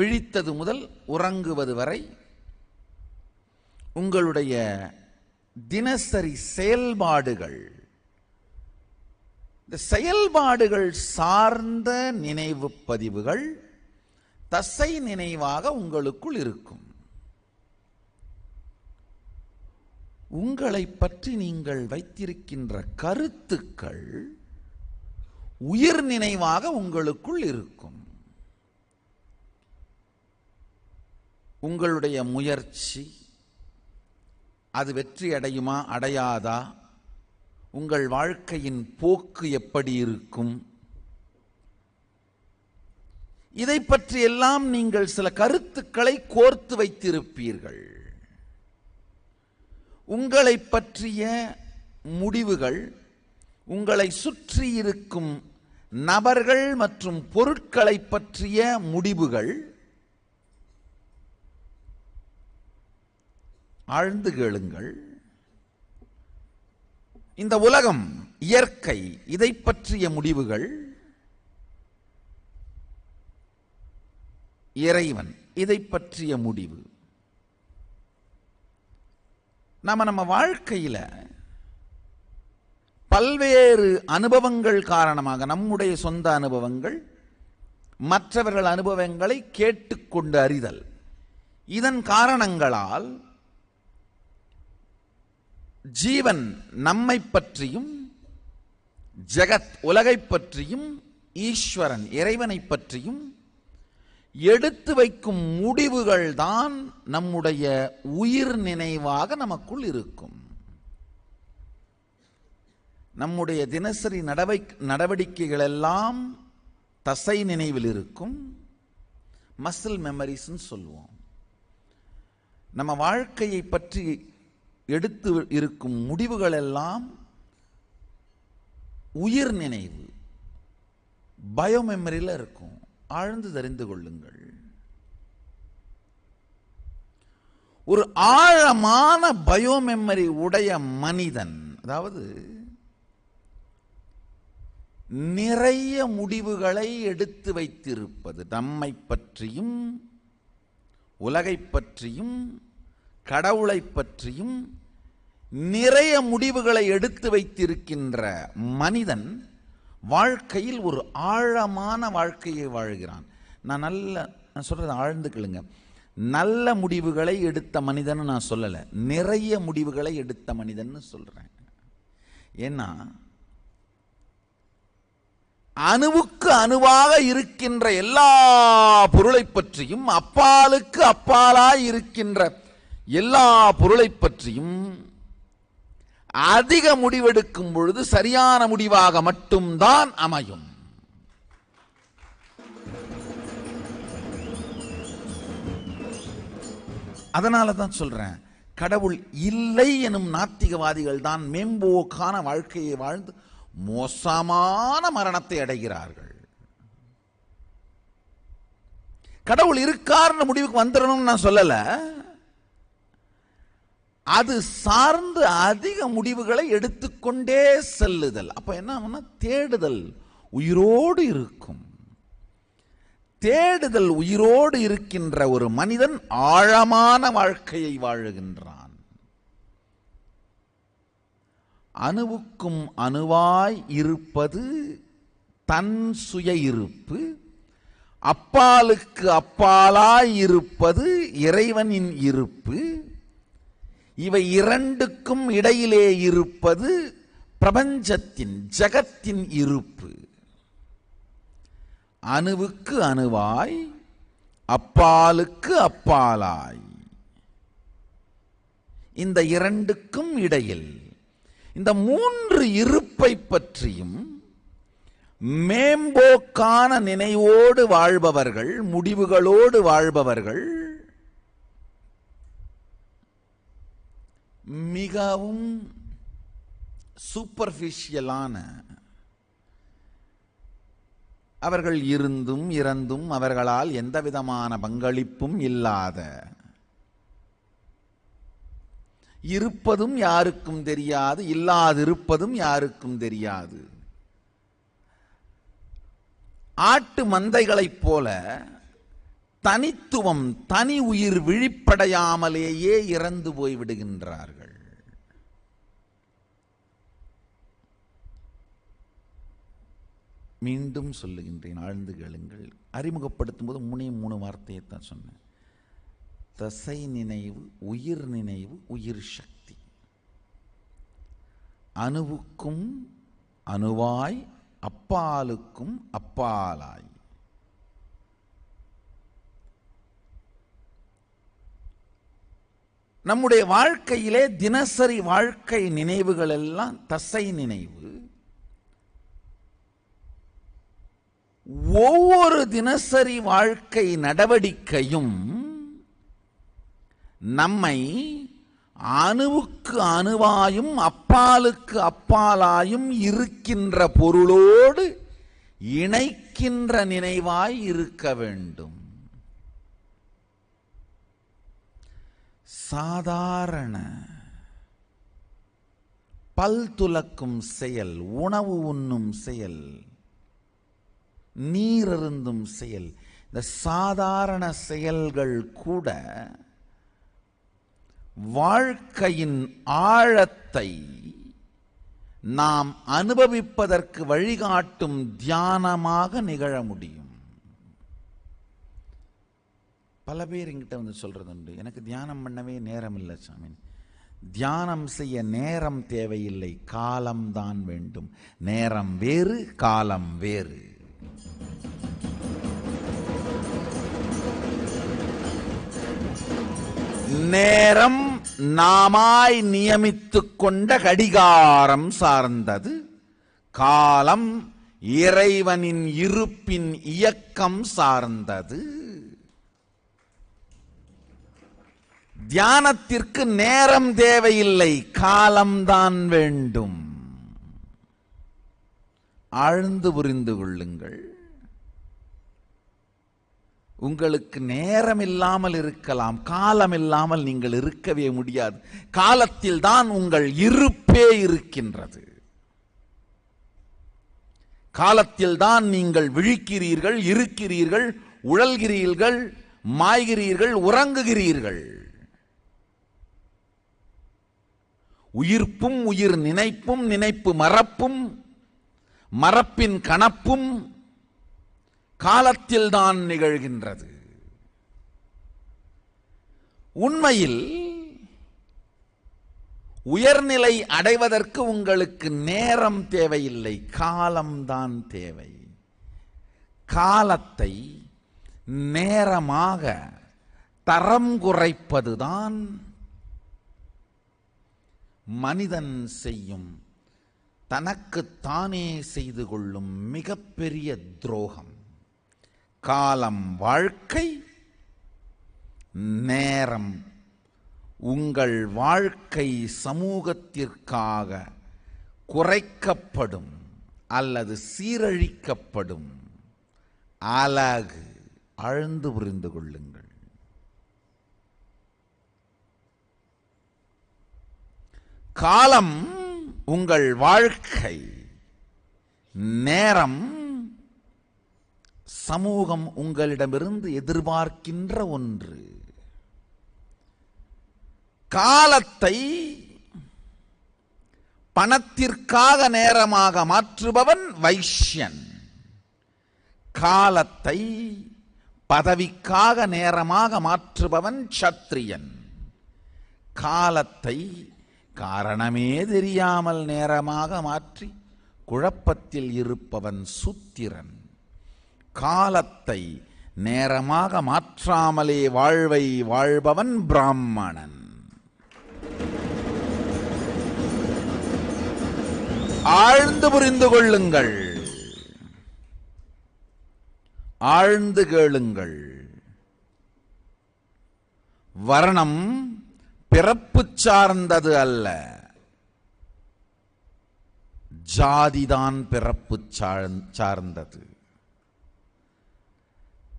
விழித்தது முதல் உறங்குவது வரை உங்களுடைய தினசரி செயல்பாடுகள், இந்த செயல்பாடுகள் சார்ந்த நினைவு பதிவுகள் தசை நினைவாக உங்களுக்குள் இருக்கும். உங்களை பற்றி நீங்கள் வைத்திருக்கின்ற கருத்துக்கள் உயிர் நினைவாக உங்களுக்குள் இருக்கும். உங்களுடைய முயற்சி அது வெற்றி அடையுமா அடையாதா, உங்கள் வாழ்க்கையின் போக்கு எப்படி இருக்கும், இதை பற்றியெல்லாம் நீங்கள் சில கருத்துக்களை கோர்த்து வைத்திருப்பீர்கள். உங்களை பற்றிய முடிவுகள் உங்களை சுற்றி இருக்கும் நபர்கள் மற்றும் பொருட்களை பற்றிய முடிவுகள், ஆழ்ந்து கேளுங்கள், இந்த உலகம் இயற்கை இதை பற்றிய முடிவுகள், இறைவன் இதை பற்றிய முடிவு. நம்ம வாழ்க்கையில பல்வேறு அனுபவங்கள் காரணமாக, நம்முடைய சொந்த அனுபவங்கள், மற்றவர்கள் அனுபவங்களை கேட்டுக்கொண்டு அறிதல், இதன் காரணங்களால் ஜீவன் நம்மை பற்றியும் ஜெகத் உலகை பற்றியும் ஈஸ்வரன் இறைவனை பற்றியும் எடுத்து வைக்கும் முடிவுகள் தான் நம்முடைய உயிர் நினைவாக நமக்குள் இருக்கும். நம்முடைய தினசரி நடவடிக்கைகள் எல்லாம் தசை நினைவில் இருக்கும். மசில் மெமரிஸ் சொல்லுவோம். நம்ம வாழ்க்கையை பற்றி எடுத்து இருக்கும் முடிவுகள் எல்லாம் உயிர் நினைவு பயோமெமரியில் இருக்கும். ஆழ்ந்து தெரிந்து கொள்ளுங்கள். ஒரு ஆழமான பயோமெமரி உடைய மனிதன், அதாவது நிறைய முடிவுகளை எடுத்து வைத்திருப்பது, நம்மை பற்றியும் உலகை பற்றியும் கடவுளை பற்றியும் நிறைய முடிவுகளை எடுத்து வைத்திருக்கின்ற மனிதன் வாழ்க்கையில் ஒரு ஆழமான வாழ்க்கையை வாழ்கிறான். நான் சொல்றது ஆழ்ந்து கேளுங்க. நல்ல முடிவுகளை எடுத்த மனிதன் நான் சொல்லலை, நிறைய முடிவுகளை எடுத்த மனிதன் சொல்றேன். ஏன்னா அணுவுக்கு அணுவாக இருக்கின்ற எல்லா பொருளை பற்றியும், அப்பாலுக்கு அப்பாலாய் இருக்கின்ற எல்லா பொருளை பற்றியும் அதிக முடிவெடுக்கும் பொழுது சரியான முடிவாக மட்டும்தான் அமையும். அதனால தான் சொல்றேன், கடவுள் இல்லை எனும் நாத்திகவாதிகள் தான் மேம்போக்கான வாழ்க்கையை வாழ்ந்து மோசமான மரணத்தை அடைகிறார்கள். கடவுள் இருக்கார்னு முடிவுக்கு வந்துடணும்னு நான் சொல்லல, அது சார்ந்து அதிக முடிவுகளை எடுத்துக்கொண்டே செல்லுதல். அப்ப என்ன ஆகும்னா, தேடுதல் உயிரோடு இருக்கும். தேடுதல் உயிரோடு இருக்கின்ற ஒரு மனிதன் ஆழமான வாழ்க்கையை வாழுகின்றான். அணுவுக்கும் அணுவாய் இருப்பது தன் சுய இருப்பு, அப்பாலுக்கு அப்பாலாய் இருப்பது இறைவனின் இருப்பு. இவை இரண்டுக்கும் இடையிலே இருப்பது பிரபஞ்சத்தின் ஜகத்தின் இருப்பு. அணுவுக்கு அணுவாய், அப்பாலுக்கு அப்பாலாய், இந்த இரண்டுக்கும் இடையில் இந்த மூன்று இருப்பை பற்றியும் மேம்போக்கான நினைவோடு வாழ்பவர்கள், முடிவுகளோடு வாழ்பவர்கள் மிகவும் சூப்பர்ஃபிஷியலான, அவர்கள் இருந்தும் இறந்தும் அவர்களால் எந்த விதமான பங்களிப்பும் இல்லாத, இருப்பதும் யாருக்கும் தெரியாது, இல்லாதிருப்பதும் யாருக்கும் தெரியாது, ஆட்டு மந்தைகளைப் போல தனித்துவம், தனி உயிர் விழிப்படையாமலேயே இறந்து போய்விடுகின்றார்கள். மீண்டும் சொல்லுகின்றேன், ஆழ்ந்து கேளுங்கள். அறிமுகப்படுத்தும் போது மூணு வார்த்தையை தான் சொன்னேன். தசை நினைவு, உயிர் நினைவு, உயிர் சக்தி. அணுவுக்கும் அணுவாய், அப்பாலுக்கும் அப்பாலாய். நம்முடைய வாழ்க்கையிலே தினசரி வாழ்க்கை நினைவுகள் எல்லாம் தசை நினைவு. ஒவ்வொரு தினசரி வாழ்க்கை நடவடிக்கையும் நம்மை அணுவுக்கு அணுவாயும் அப்பாலுக்கு அப்பாலாயும் இருக்கின்ற பொருளோடு இணைக்கின்ற நினைவாய் இருக்க வேண்டும். சாதாரண பல் துலக்கும் செயல், உணவு உண்ணும் செயல், நீர் அருந்தும் செயல், இந்த சாதாரண செயல்கள் கூட வாழ்க்கையின் ஆழத்தை நாம் அனுபவிப்பதற்கு வழிகாட்டும் தியானமாக நிகழ முடியும். பல பேர் என்கிட்ட வந்து சொல்றது உண்டு, எனக்கு தியானம் பண்ணவே நேரம் இல்லை சாமி. தியானம் செய்ய நேரம் தேவையில்லை, காலம்தான் வேண்டும். நேரம் வேறு, காலம் வேறு. நேரம் நாமாய் நியமித்துக் கொண்ட கடிகாரம் சார்ந்தது. காலம் இறைவனின் இருப்பின் இயக்கம் சார்ந்தது. தியானத்திற்கு நேரம் தேவையில்லை, காலம்தான் வேண்டும். ஆழ்ந்து புரிந்து கொள்ளுங்கள். உங்களுக்கு நேரம் இல்லாமல் இருக்கலாம், காலம் இல்லாமல் நீங்கள் இருக்கவே முடியாது. காலத்தில் தான் உங்கள் இருப்பே இருக்கின்றது. காலத்தில் தான் நீங்கள் விழிக்கிறீர்கள், இருக்கிறீர்கள், உழல்கிறீர்கள், மாய்கிறீர்கள், உறங்குகிறீர்கள். உயிர்ப்பும் உயிர் நினைப்பும், நினைப்பு மறப்பும், மறப்பின் கணப்பும் காலத்தில் தான் நிகழ்கின்றது. உண்மையில் உயர்நிலை அடைவதற்கு உங்களுக்கு நேரம் தேவையில்லை, காலம்தான் தேவை. காலத்தை நேரமாக தரம் குறைப்பதுதான் மனிதன் செய்யும், தனக்குத்தானே செய்து கொள்ளும் மிகப்பெரிய துரோகம். காலம் வாழ்க்கை, நேரம் உங்கள் வாழ்க்கை சமூகத்திற்காக குறைக்கப்படும் அல்லது சீரழிக்கப்படும் அழகு. ஆழ்ந்து புரிந்து கொள்ளுங்கள். காலம் உங்கள் வாழ்க்கை, நேரம் சமூகம் உங்களிடமிருந்து எதிர்பார்க்கின்ற ஒன்று. காலத்தை பணத்திற்காக நேரமாக மாற்றுபவன் வைஷ்யன். காலத்தை பதவிக்காக நேரமாக மாற்றுபவன் சத்திரியன். காலத்தை காரணமே தெரியாமல் நேரமாக மாற்றி குழப்பத்தில் இருப்பவன் சூத்திரன். காலத்தை நேரமாக மாற்றாமலே வாழ்வை வாழ்பவன் பிராமணன். ஆழ்ந்து புரிந்து கொள்ளுங்கள், ஆழ்ந்து கேளுங்கள். வர்ணம் பிறப்பு சார்ந்தது அல்ல, ஜாதிதான் பிறப்பு சார்ந்தது.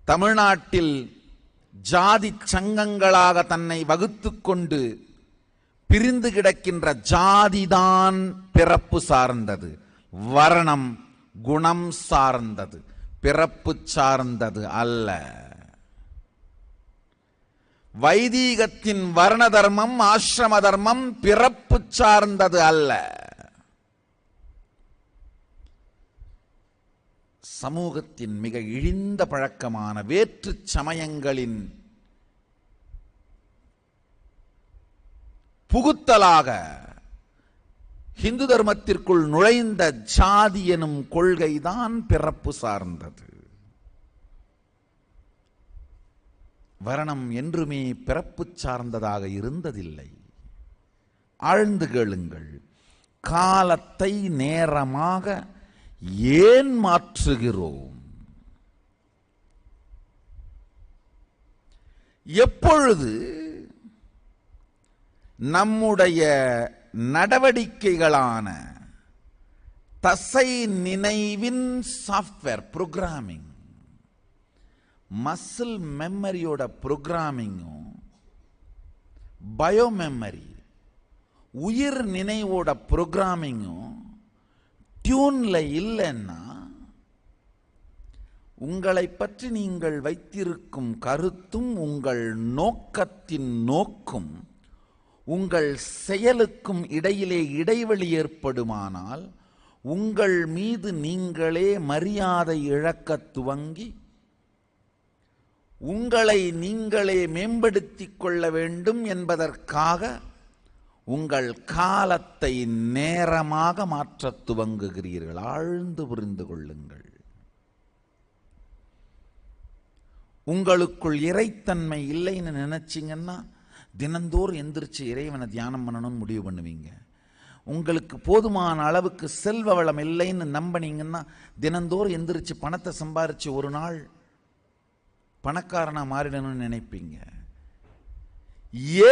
தமிழ்நாட்டில் ஜாதி சங்கங்களாக தன்னை வகுத்துக் கொண்டு பிரிந்து கிடக்கின்ற ஜாதிதான் பிறப்பு சார்ந்தது. வர்ணம் குணம் சார்ந்தது, பிறப்பு சார்ந்தது அல்ல. வைதீகத்தின் வர்ண தர்மம், ஆசிரம தர்மம் பிறப்பு சார்ந்தது அல்ல. சமூகத்தின் மிக இழிந்த பழக்கமான வேற்று சமயங்களின் புகுத்தலாக ஹிந்து தர்மத்திற்குள் நுழைந்த ஜாதி எனும் கொள்கைதான் பிறப்பு சார்ந்தது. வர்ணம் என்றுமே பிறப்பு சார்ந்ததாக இருந்ததில்லை. ஆழ்ந்து கேளுங்கள். காலத்தை நேரமாக ஏன் மாற்றுகிறோம்? எப்பொழுது நம்முடைய நடவடிக்கைகளான தசை நினைவின் சாஃப்ட்வேர் புரோகிராமிங், மசில் மெமரியோட புரோகிராமிங்கும், பயோ மெமரி உயிர் நினைவோட புரோகிராமிங்கும் டியூன்ல இல்லைன்னா உங்களை பற்றி நீங்கள் வைத்திருக்கும் கருத்தும் உங்கள் நோக்கத்தின் நோக்கும் உங்கள் செயலுக்கும் இடையிலே இடைவெளி ஏற்படுமானால் உங்கள் மீது நீங்களே மரியாதை இழக்க துவங்கி உங்களை நீங்களே மேம்படுத்திக் கொள்ள வேண்டும் என்பதற்காக உங்கள் காலத்தை நேரமாக மாற்ற துவங்குகிறீர்கள். ஆழ்ந்து புரிந்து கொள்ளுங்கள். உங்களுக்குள் இறைத்தன்மை இல்லைன்னு நினைச்சிங்கன்னா தினந்தோறும் எந்திரிச்சு இறைவனை தியானம் பண்ணணும்னு முடிவு பண்ணுவீங்க. உங்களுக்கு போதுமான அளவுக்கு செல்வ வளம் இல்லைன்னு நம்பினீங்கன்னா தினந்தோறும் எந்திரிச்சு பணத்தை சம்பாரிச்சு ஒரு நாள் பணக்காரனா மாறிடணும்னு நினைப்பீங்க.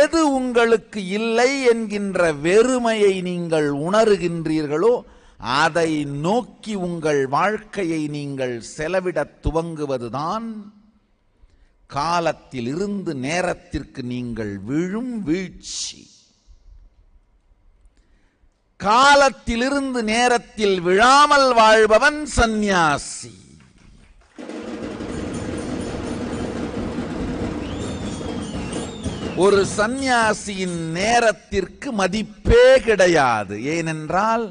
எது உங்களுக்கு இல்லை என்கின்ற வெறுமையை நீங்கள் உணர்கின்றீர்களோ அதை நோக்கி உங்கள் வாழ்க்கையை நீங்கள் செலவிட துவங்குவதுதான் காலத்தில் இருந்து நேரத்திற்கு நீங்கள் விழும் வீழ்ச்சி. காலத்திலிருந்து நேரத்தில் விழாமல் வாழ்பவன் சந்நியாசி. ஒரு சந்நியாசியின் நேரத்திற்கு மதிப்பே கிடையாது. ஏனென்றால்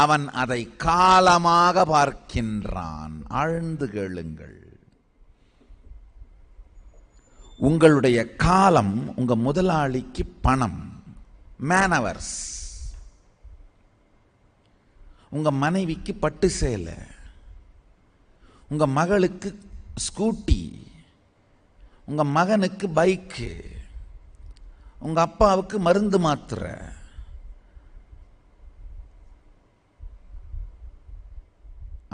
அவன் அதை காலமாக பார்க்கின்றான். ஆழ்ந்து கேளுங்கள். உங்களுடைய காலம் உங்க முதலாளிக்கு பணம், மேனவர்ஸ். உங்க மனைவிக்கு பட்டு சேலை, உங்க மகளுக்கு ஸ்கூட்டி, உங்க மகனுக்கு பைக்கு, உங்க அப்பாவுக்கு மருந்து மாத்திரை.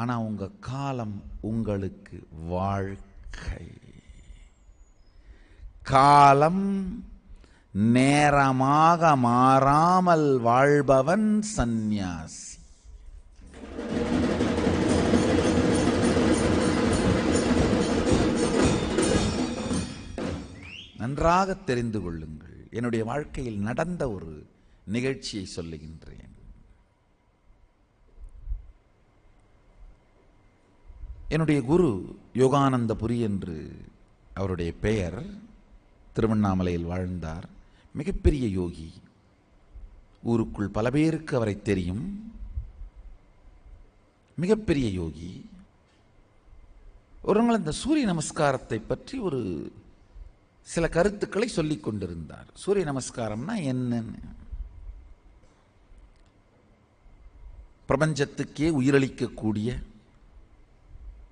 ஆனா உங்க காலம் உங்களுக்கு வாழ்க்கை. காலம் நேரமாக மாறாமல் வாழ்பவன் சந்நியாசி. நன்றாக தெரிந்து கொள்ளுங்கள். என்னுடைய வாழ்க்கையில் நடந்த ஒரு நிகழ்ச்சியை சொல்லுகின்றேன். என்னுடைய குரு யோகானந்தபுரி என்று அவருடைய பெயர். திருவண்ணாமலையில் வாழ்ந்தார். மிகப்பெரிய யோகி. ஊருக்குள் பல பேருக்கு அவரை தெரியும். மிகப்பெரிய யோகி. ஒரு நாள் இந்த சூரிய நமஸ்காரத்தை பற்றி ஒரு சில கருத்துக்களை சொல்லிக் கொண்டிருந்தார். சூரிய நமஸ்காரம்னா என்னன்னு, பிரபஞ்சத்துக்கே உயிரளிக்கக்கூடிய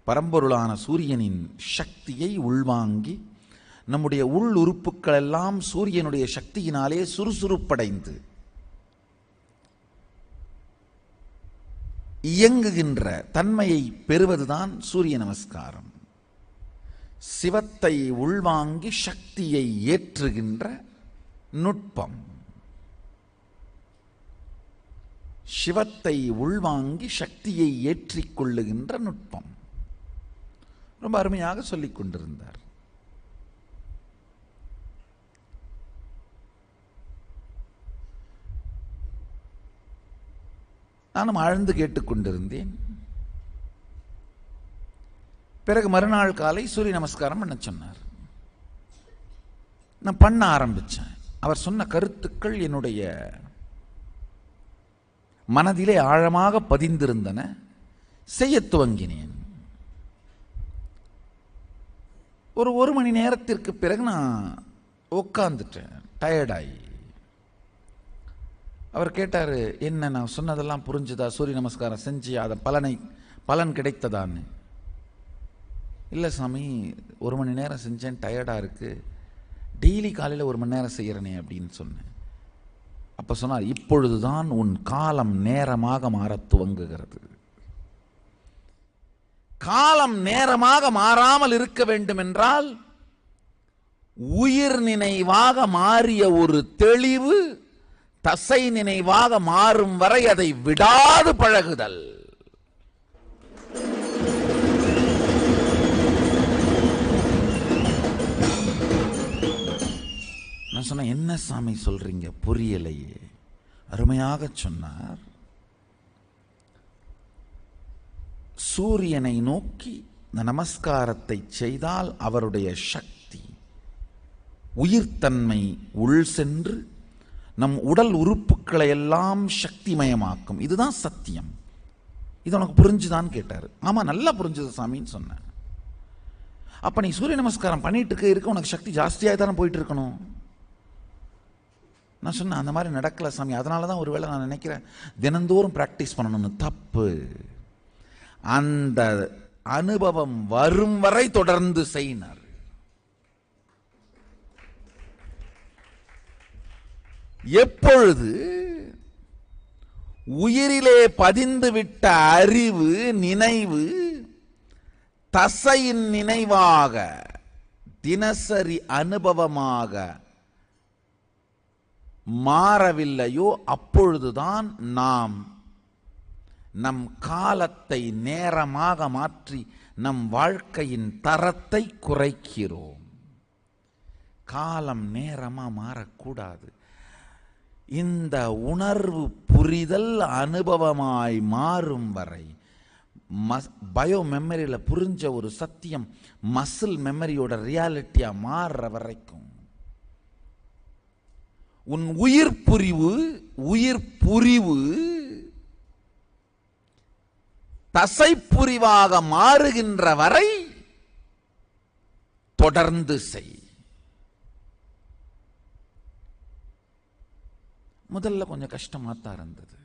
பரம்பொருளான சூரியனின் சக்தியை உள்வாங்கி நம்முடைய உள் உறுப்புகள் எல்லாம் சூரியனுடைய சக்தியினாலே சுறுசுறுப்படைந்து இயங்குகின்ற தன்மையை பெறுவதுதான் சூரிய நமஸ்காரம். சிவத்தை உள்வாங்கி சக்தியை ஏற்றுகின்ற நுட்பம். சிவத்தை உள்வாங்கி சக்தியை ஏற்றிக்கொள்ளுகின்ற நுட்பம். ரொம்ப அருமையாக சொல்லிக் கொண்டிருந்தார். நானும் ஆழ்ந்து கேட்டுக்கொண்டிருந்தேன். பிறகு மறுநாள் காலை சூரிய நமஸ்காரம் பண்ண சொன்னார். நான் பண்ண ஆரம்பித்தேன். அவர் சொன்ன கருத்துக்கள் என்னுடைய மனதிலே ஆழமாக பதிந்திருந்தன. செய்ய துவங்கினேன். ஒரு மணி நேரத்திற்கு பிறகு நான் உட்காந்துட்டேன், டயர்டாகி. அவர் கேட்டார், என்ன நான் சொன்னதெல்லாம் புரிஞ்சுதா, சூரிய நமஸ்காரம் செஞ்சு அதை பலன் கிடைத்ததான்னு. இல்லை சாமி, 1 மணி நேரம் செஞ்சேன், டயர்டாக இருக்குது, டெய்லி காலையில் 1 மணி நேரம் செய்கிறனே அப்படின்னு சொன்னேன். அப்போ சொன்னார், இப்பொழுதுதான் உன் காலம் நேரமாக மாற துவங்குகிறது. காலம் நேரமாக மாறாமல் இருக்க வேண்டும் என்றால் உயிர் நினைவாக மாறிய ஒரு தெளிவு தசை நினைவாக மாறும் வரை அதை விடாது பழகுதல். நான் சொன்னேன், என்ன சாமி சொல்றீங்க, புரியலையே. அருமையாக சொன்னார். சூரியனை நோக்கி இந்த நமஸ்காரத்தை செய்தால் அவருடைய சக்தி, உயிர்த்தன்மை உள் சென்று நம் உடல் உறுப்புகளை எல்லாம் சக்திமயமாக்கும். இதுதான் சத்தியம். இது உனக்கு புரிஞ்சுதான்னு கேட்டார். ஆமா, நல்லா புரிஞ்சுது சாமின்னு சொன்னேன். அப்ப நீ சூரிய நமஸ்காரம் பண்ணிட்டு இருக்க உனக்கு சக்தி ஜாஸ்தியாக தானே போயிட்டு இருக்கணும். நான் சொன்னேன், அந்த மாதிரி நடக்கல சாமி, அதனால தான் ஒருவேளை நான் நினைக்கிறேன் தினந்தோறும் பிராக்டிஸ் பண்ணணும்னு. தப்பு. அந்த அனுபவம் வரும் வரை தொடர்ந்து செய்யினார். எப்பொழுது உயிரிலே பதிந்துவிட்ட அறிவு நினைவு தசையின் நினைவாக தினசரி அனுபவமாக மாறவில்லையோ அப்பொழுதுதான் நாம் நம் காலத்தை நேரமாக மாற்றி நம் வாழ்க்கையின் தரத்தை குறைக்கிறோம். காலம் நேரமா மாறக்கூடாது. இந்த உணர்வு புரிதல் அனுபவமாய் மாறும் வரை, பயோ மெமரியில் புரிஞ்ச ஒரு சத்தியம் மசில் மெமரியோட ரியாலிட்டியா மாறுற வரைக்கும் உன் உயிர் புரிவு தசைப்புரிவாக மாறுகின்ற வரை தொடர்ந்து செய். முதல்ல கொஞ்சம் கஷ்டமாத்தான் இருந்தது.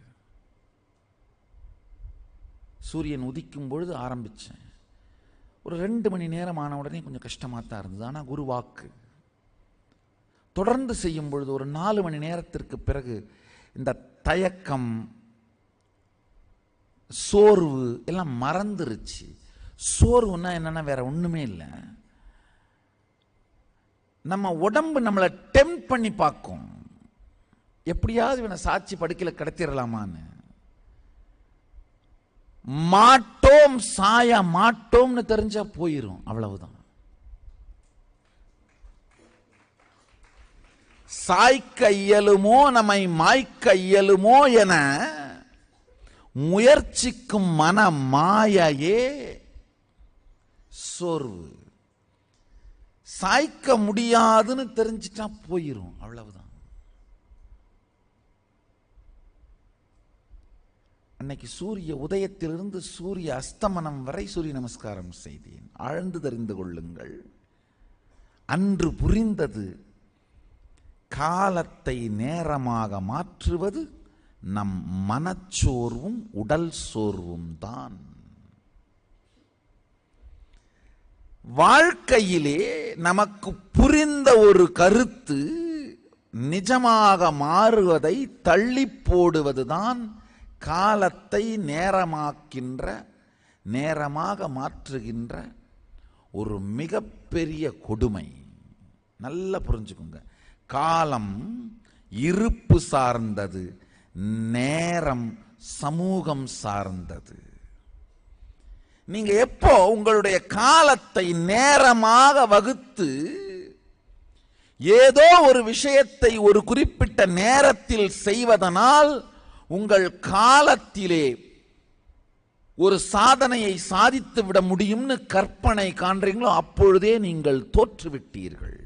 சூரியன் உதிக்கும் பொழுது ஆரம்பிச்சேன். ஒரு 2 மணி நேரம் ஆன உடனே கொஞ்சம் கஷ்டமாத்தான் இருந்தது. ஆனா குரு வாக்கு தொடர்ந்து செய்யும் பொழுது ஒரு 4 மணி நேரத்திற்கு பிறகு இந்த தயக்கம், சோர்வு எல்லாம் மறந்துருச்சு. சோர்வுன்னா என்னன்னா வேற ஒண்ணுமே இல்லை. நம்ம உடம்பு நம்மளை டெம்ப் பண்ணி பார்க்கும், எப்படியாவது இவனை சாட்சி படுக்கையில் கடத்திடலாமான்னு. மாட்டோம், சாய மாட்டோம்னு தெரிஞ்சா போயிரும், அவ்வளவுதான். சாய்க்க இயலுமோ நம்மை மாய்க்க இயலுமோ என முயற்சிக்கும் மன மாயையே சோர்வு. சாய்க்க முடியாதுன்னு தெரிஞ்சிட்டா போயிரும், அவ்வளவுதான். அன்னைக்கு சூரிய உதயத்திலிருந்து சூரிய அஸ்தமனம் வரை சூரிய நமஸ்காரம் செய்தேன். ஆழ்ந்து தெரிந்து கொள்ளுங்கள், அன்று புரிந்தது காலத்தை நேரமாக மாற்றுவது நம் மனச்சோர்வும் உடல் சோர்வும் தான். வாழ்க்கையிலே நமக்கு புரிந்த ஒரு கருத்து நிஜமாக மாறுவதை தள்ளி போடுவதுதான் காலத்தை நேரமாக மாற்றுகின்ற ஒரு மிகப்பெரிய கொடுமை. நல்லா புரிஞ்சுக்குங்க. காலம் இருப்பு சார்ந்தது, நேரம் சமூகம் சார்ந்தது. நீங்க எப்போ உங்களுடைய காலத்தை நேரமாக வகுத்து ஏதோ ஒரு விஷயத்தை ஒரு குறிப்பிட்ட நேரத்தில் செய்வதனால் உங்கள் காலத்திலே ஒரு சாதனையை சாதித்து விட முடியும்னு கற்பனை காண்றீங்களோ அப்பொழுதே நீங்கள் தோற்றுவிட்டீர்கள்.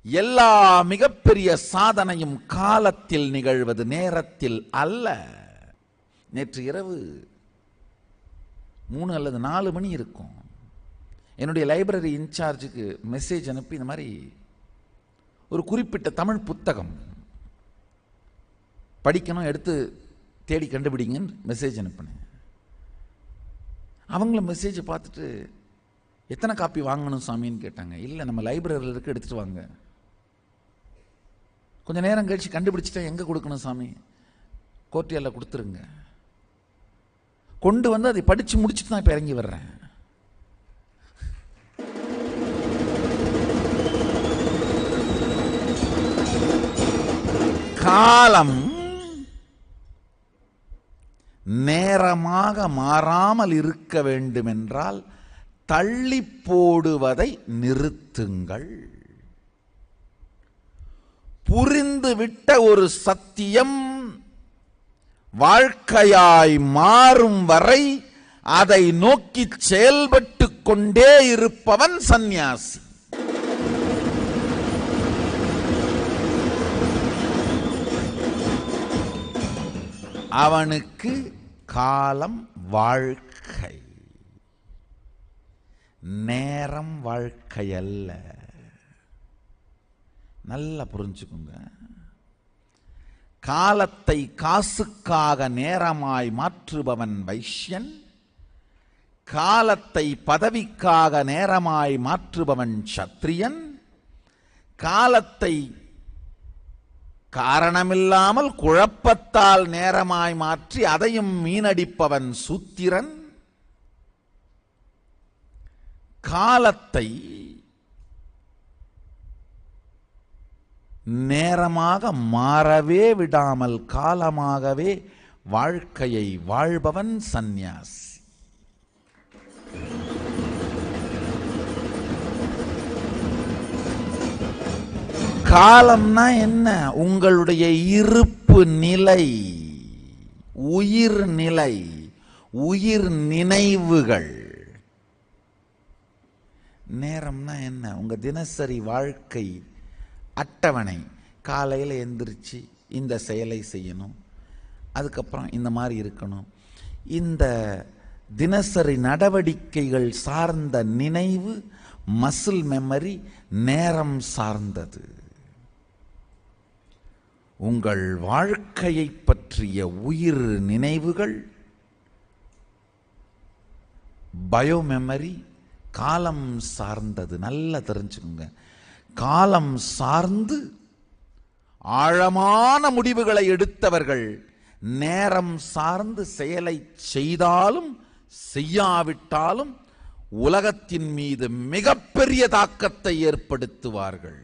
எல்லா மிகப்பெரிய சாதனையும் காலத்தில் நிகழ்வது, நேரத்தில் அல்ல. நேற்று இரவு 3 அல்லது 4 மணி இருக்கும், என்னுடைய லைப்ரரி இன்சார்ஜுக்கு மெசேஜ் அனுப்பி இந்த மாதிரி ஒரு குறிப்பிட்ட தமிழ் புத்தகம் படிக்கணும், எடுத்து தேடி கண்டுபிடிங்கன்னு மெசேஜ் அனுப்பினேன். அவங்களும் மெசேஜை பார்த்துட்டு எத்தனை காப்பி வாங்கணும் சாமின்னு கேட்டாங்க. இல்லை, நம்ம லைப்ரரியில் இருக்க எடுத்துகிட்டு வாங்க. கொஞ்சம் நேரம் கழிச்சு கண்டுபிடிச்சிட்டா எங்கே கொடுக்கணும் சாமி? கோர்ட்டியாரில் கொடுத்துருங்க. கொண்டு வந்து அதை படித்து முடிச்சுட்டு தான் இப்போ இறங்கி வர்றேன். காலம் நேரமாக மாறாமல் இருக்க வேண்டும் என்றால் தள்ளி போடுவதை நிறுத்துங்கள். புரிந்துவிட்ட ஒரு சத்தியம் வாழ்க்கையாய் மாறும் வரை அதை நோக்கி செயல்பட்டு கொண்டே இருப்பவன் சந்நியாசி. அவனுக்கு காலம் வாழ்க்கை, நேரம் வாழ்க்கை அல்ல. நல்லா புரிஞ்சுக்குங்க. காலத்தை காசுக்காக நேரமாய் மாற்றுபவன் வைஷ்யன், காலத்தை பதவிக்காக நேரமாய் மாற்றுபவன் சத்திரியன், காலத்தை காரணமில்லாமல் குழப்பத்தால் நேரமாய் மாற்றி அதையும் மீனடிப்பவன் சூத்திரன். காலத்தை நேரமாக மாறவே விடாமல் காலமாகவே வாழ்க்கையை வாழ்பவன் சந்நியாசி. காலம்னா என்ன? உங்களுடைய இருப்பு நிலை, உயிர் நிலை, உயிர் நினைவுகள். நேரம்னா என்ன? உங்க தினசரி வாழ்க்கை அட்டவணை. காலையில் எந்திரிச்சு இந்த செயலை செய்யணும், அதுக்கப்புறம் இந்த மாதிரி இருக்கணும். இந்த தினசரி நடவடிக்கைகள் சார்ந்த நினைவு, மசில் மெமரி நேரம் சார்ந்தது. உங்கள் வாழ்க்கையை பற்றிய உயிர் நினைவுகள், பயோ மெமரி காலம் சார்ந்தது. நல்லா தெரிஞ்சுக்கோங்க. காலம் சார்ந்து ஆழமான முடிவுகளை எடுத்தவர்கள் நேரம் சார்ந்து செயலை செய்தாலும் செய்யாவிட்டாலும் உலகத்தின் மீது மிகப்பெரிய தாக்கத்தை ஏற்படுத்துவார்கள்.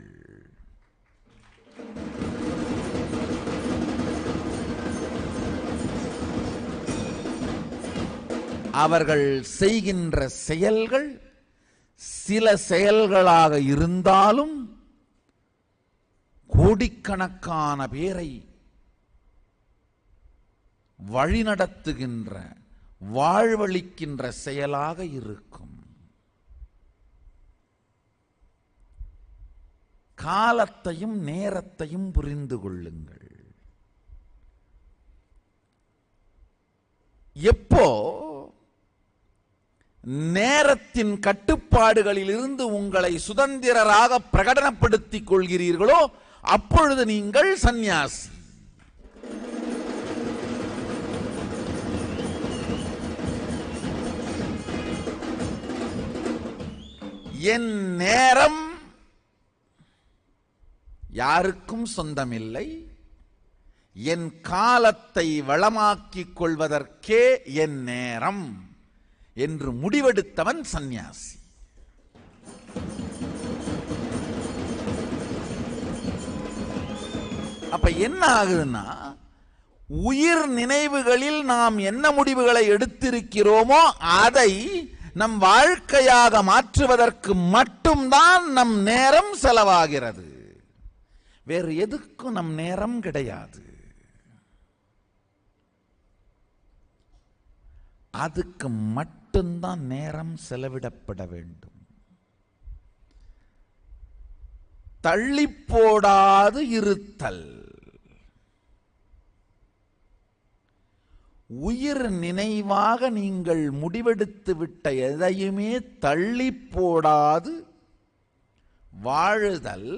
அவர்கள் செய்கின்ற செயல்கள் சில செயல்களாக இருந்தாலும் கோடிக்கணக்கான பேரை வழிநடத்துகின்ற, வாழ்வளிக்கின்ற செயலாக இருக்கும். காலத்தையும் நேரத்தையும் புரிந்து கொள்ளுங்கள். எப்போ நேரத்தின் கட்டுப்பாடுகளில் இருந்து உங்களை சுதந்திரராக பிரகடனப்படுத்திக் கொள்கிறீர்களோ அப்பொழுது நீங்கள் சந்நியாசி. என் நேரம் யாருக்கும் சொந்தமில்லை, என் காலத்தை வளமாக்கிக் கொள்வதற்கே என் நேரம் என்று முடிவெடுத்தவன் சந்நியாசி. அப்ப என்ன ஆகுதுன்னா, உயிர் நினைவுகளில் நாம் என்ன முடிவுகளை எடுத்திருக்கிறோமோ அதை நம் வாழ்க்கையாக மாற்றுவதற்கு மட்டும்தான் நம் நேரம் செலவாகிறது. வேறு எதுக்கும் நம் நேரம் கிடையாது. அதுக்கு மட்டும்தான் நேரம் செலவிடப்பட வேண்டும். தள்ளி போடாது இருத்தல். உயிர் நினைவாக நீங்கள் முடிவெடுத்து விட்ட எதையுமே தள்ளி போடாது வாழுதல்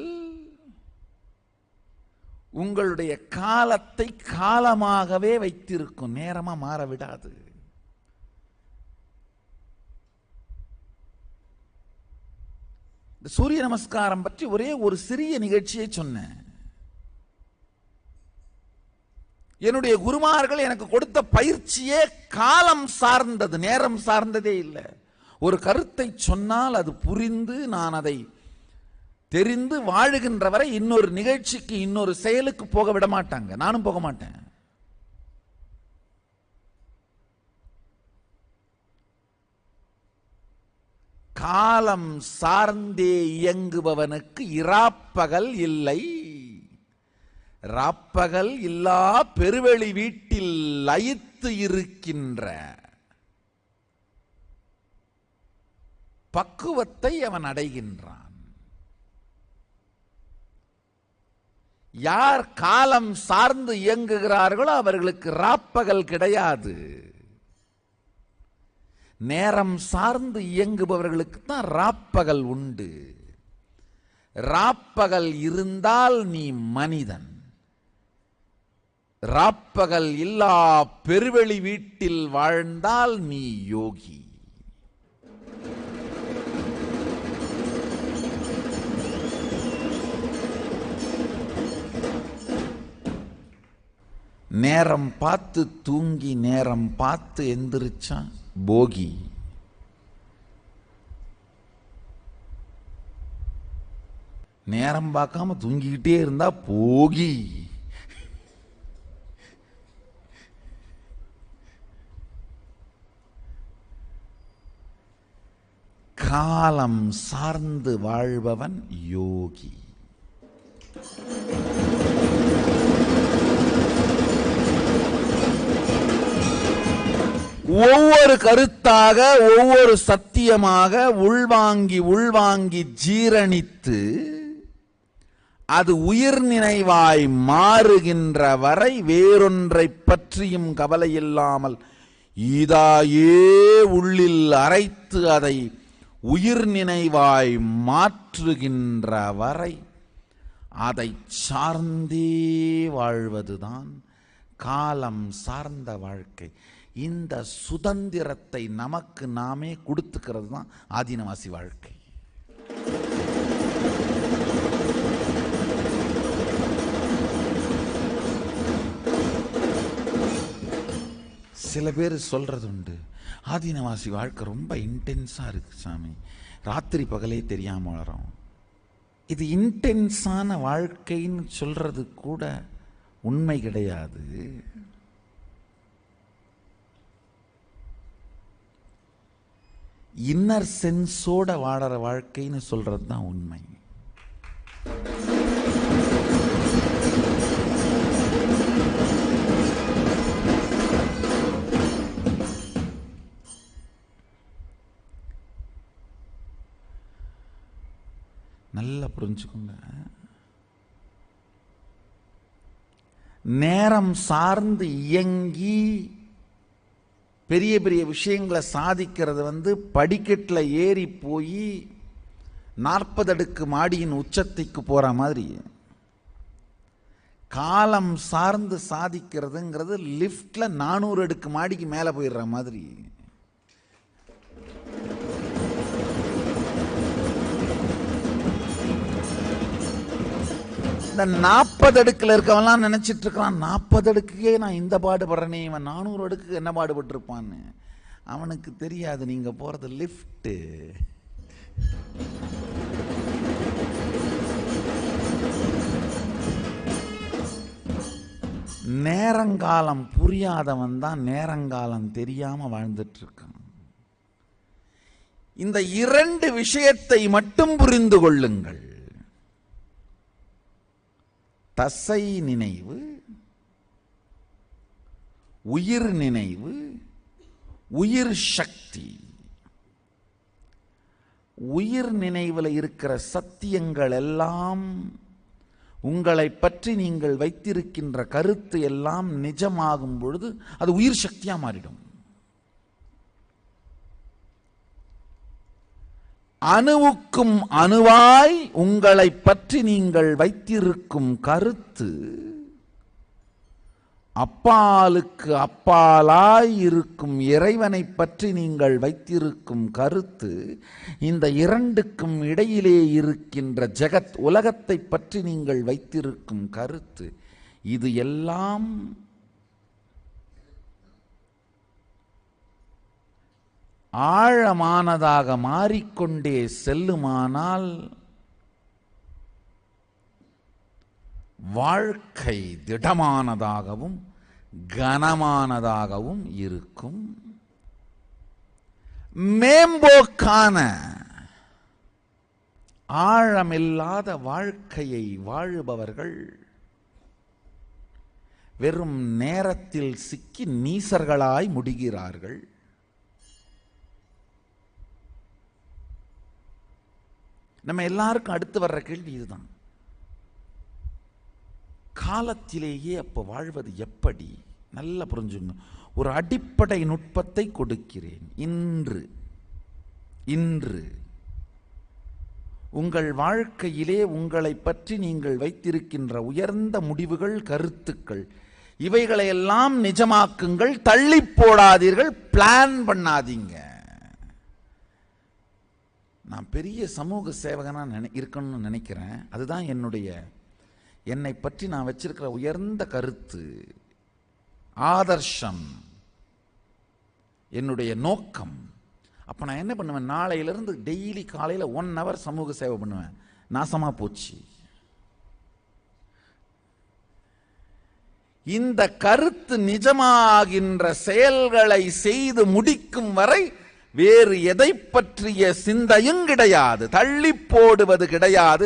உங்களுடைய காலத்தை காலமாகவே வைத்திருக்கும், நேரமா மாற விடாது. இந்த சூரிய நமஸ்காரம் பற்றி ஒரே ஒரு சிறிய நிகழ்ச்சியை சொன்னேன். என்னுடைய குருமார்கள் எனக்கு கொடுத்த பயிற்சியே காலம் சார்ந்தது, நேரம் சார்ந்ததே இல்லை. ஒரு கருத்தை சொன்னால் அது புரிந்து நான் அதை தெரிந்து வாழுகின்ற வரை இன்னொரு நிகழ்ச்சிக்கு இன்னொரு செயலுக்கு போக விட மாட்டாங்க, நானும் போக மாட்டேன். காலம் சார்ந்தே இயங்குபவனுக்கு இராப்பகல் இல்லை. ராப்பகல் இல்லா பெருவெளி வீட்டில் லயித்து இருக்கின்ற பக்குவத்தை அவன் அடைகின்றான். யார் காலம் சார்ந்து இயங்குகிறார்களோ அவர்களுக்கு ராப்பகல் கிடையாது. நேரம் சார்ந்து இயங்குபவர்களுக்கு தான் ராப்பகல் உண்டு. ராப்பகல் இருந்தால் நீ மனிதன், ராப்பகல் இல்லா பெருவெளி வீட்டில் வாழ்ந்தால் நீ யோகி. நேரம் பார்த்து தூங்கி நேரம் பார்த்து எந்திரிச்சா போகி. நேரம் பார்க்காம தூங்கிக்கிட்டே இருந்தா போகி. காலம் சார்ந்து வாழ்பவன் யோகி. ஒவ்வொரு கருத்தாக ஒவ்வொரு சத்தியமாக உள்வாங்கி உள்வாங்கி ஜீரணித்து அது உயிர் நினைவாய் மாறுகின்ற வரை வேறொன்றை பற்றியும் கவலையில்லாமல் இதாயே உள்ளில் அரைத்து அதை உயிர் நினைவாய் மாற்றுகின்ற வரை அதை சார்ந்தே வாழ்வதுதான் காலம் சார்ந்த வாழ்க்கை. இந்த சுதந்திரத்தை நமக்கு நாமே கொடுத்துக்கிறது தான் ஆதீனவாசி வாழ்க்கை. சில பேர் சொல்றது உண்டு, ஆதீனவாசி வாழ்க்கை ரொம்ப இன்டென்ஸா இருக்கு சாமி, ராத்திரி பகலே தெரியாம வரோம். இது இன்டென்ஸான வாழ்க்கைன்னு சொல்றது கூட உண்மை கிடையாது. இன்னர் சென்ஸோட வாழற வாழ்க்கைன்னு சொல்றது தான் உண்மை. நல்லா புரிஞ்சுக்கோங்க. நேரம் சார்ந்து இயங்கி பெரிய பெரிய விஷயங்களை சாதிக்கிறது படிக்கட்டில் ஏறி போய் 40 அடுக்கு மாடியின் உச்சத்துக்கு போற மாதிரி. காலம் சார்ந்து சாதிக்கிறதுங்கிறது லிப்ட்ல 400 அடுக்கு மாடிக்கு மேல போயிடுற மாதிரி. இந்த 40 அடுக்குல இருக்கவன்லாம் நினைச்சிட்டு இருக்கான், 40 அடுக்குக்கே நான் இந்த பாடுபடுறேனே, இவன் 400 அடுக்கு என்ன பாடுபட்டு இருப்பான்னு. அவனுக்கு தெரியாது நீங்க போறது லிப்ட். நேரங்காலம் புரியாதவன் தான் நேரங்காலம் தெரியாம வாழ்ந்துட்டு இருக்கான். இந்த 2 விஷயத்தை மட்டும் புரிந்து கொள்ளுங்கள். தசை நினைவு, உயிர் நினைவு, உயிர் சக்தி. உயிர் நினைவில் இருக்கிற சத்தியங்கள் எல்லாம், உங்களை பற்றி நீங்கள் வைத்திருக்கின்ற கருத்து எல்லாம் நிஜமாகும் பொழுது அது உயிர் சக்தியா மாறிடும். அணுவுக்கும் அணுவாய் உங்களை பற்றி நீங்கள் வைத்திருக்கும் கருத்து, அப்பாலுக்கு அப்பாலாய் இருக்கும் இறைவனை பற்றி நீங்கள் வைத்திருக்கும் கருத்து, இந்த இரண்டுக்கும் இடையிலே இருக்கின்ற ஜெகத் உலகத்தை பற்றி நீங்கள் வைத்திருக்கும் கருத்து, இது எல்லாம் ஆழமானதாக மாறிக்கொண்டே செல்லுமானால் வாழ்க்கை திடமானதாகவும் கனமானதாகவும் இருக்கும். மேம்போக்கான ஆழமில்லாத வாழ்க்கையை வாழுபவர்கள் வெறும் நேரத்தில் சிக்கி நீசர்களாய் முடிகிறார்கள். நம்ம எல்லாருக்கும் அடுத்து வர்ற கேள்வி இதுதான். காலத்திலேயே அப்போ வாழ்வது எப்படி? நல்லா புரிஞ்சுங்க. ஒரு அடிப்படை நுட்பத்தை கொடுக்கிறேன். இன்று உங்கள் வாழ்க்கையிலே உங்களை பற்றி நீங்கள் வைத்திருக்கின்ற உயர்ந்த முடிவுகள், கருத்துக்கள், இவைகளையெல்லாம் நிஜமாக்குங்கள். தள்ளி போடாதீர்கள், பிளான் பண்ணாதீங்க. நான் பெரிய சமூக சேவகனா இருக்கணும்னு நினைக்கிறேன். அதுதான் என்னை பற்றி நான் வச்சிருக்கிற உயர்ந்த கருத்து, ஆதர்ஷம், என்னுடைய நோக்கம். அப்போ நான் என்ன பண்ணுவேன்? நாளையிலிருந்து டெய்லி காலையில் 1 hour சமூக சேவை பண்ணுவேன். நாசமா போச்சு. இந்த கருத்து நிஜமாகின்ற செயல்களை செய்து முடிக்கும் வரை வேறு எதை பற்றிய சிந்தையும் கிடையாது, தள்ளி போடுவது கிடையாது.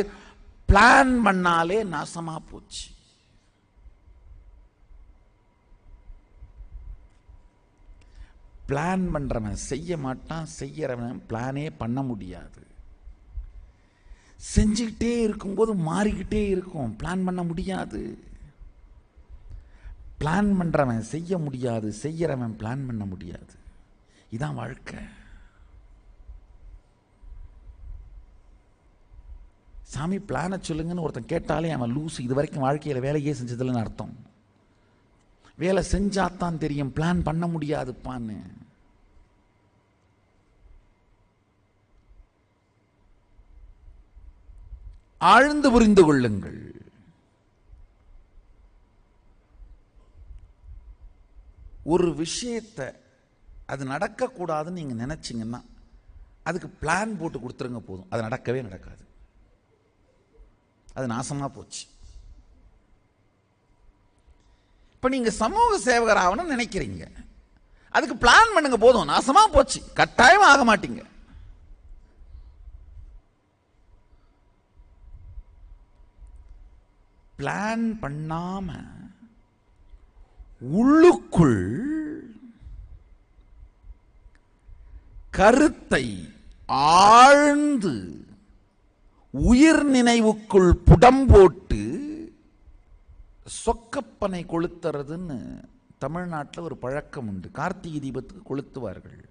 பிளான் பண்ணாலே நாசமா போச்சு. பிளான் பண்றவன் செய்ய மாட்டான், செய்யறவன் பிளானே பண்ண முடியாது. செஞ்சுக்கிட்டே இருக்கும்போது மாறிக்கிட்டே இருக்கும், பிளான் பண்ண முடியாது. பிளான் பண்றவன் செய்ய முடியாது, செய்யறவன் பிளான் பண்ண முடியாது. இதான் வாழ்க்கை. சாமி பிளானை சொல்லுங்கன்னு ஒருத்தன் கேட்டாலே அவன் லூசு, இது வரைக்கும் வாழ்க்கையில் வேலையே செஞ்சதில்லைன்னு அர்த்தம். வேலை செஞ்சாத்தான் தெரியும், பிளான் பண்ண முடியாதுப்பான்னு. ஆழ்ந்து புரிந்து கொள்ளுங்கள். ஒரு விஷயத்தை அது நடக்கக்கூடாதுன்னு நீங்க நினைச்சீங்கன்னா அதுக்கு பிளான் போட்டு கொடுத்துருங்க, போதும். அது நடக்கவே நடக்காது. அது நாசமா போச்சு. இப்ப நீங்க சமூக சேவகர் ஆகணும்னு நினைக்கிறீங்க, அதுக்கு பிளான் பண்ணுங்க, போதும். நாசமா போச்சு, கட்டாயம் ஆக மாட்டீங்க. பிளான் பண்ணாம உள்ளுக்குள் கருத்தை ஆழ்ந்து உயிர் நினைவுக்குள் புடம் போட்டு சொக்கப்பனை கொளுத்துறதுன்னு தமிழ்நாட்டில் ஒரு பழக்கம் உண்டு. கார்த்திகை தீபத்துக்கு கொளுத்துவார்கள்.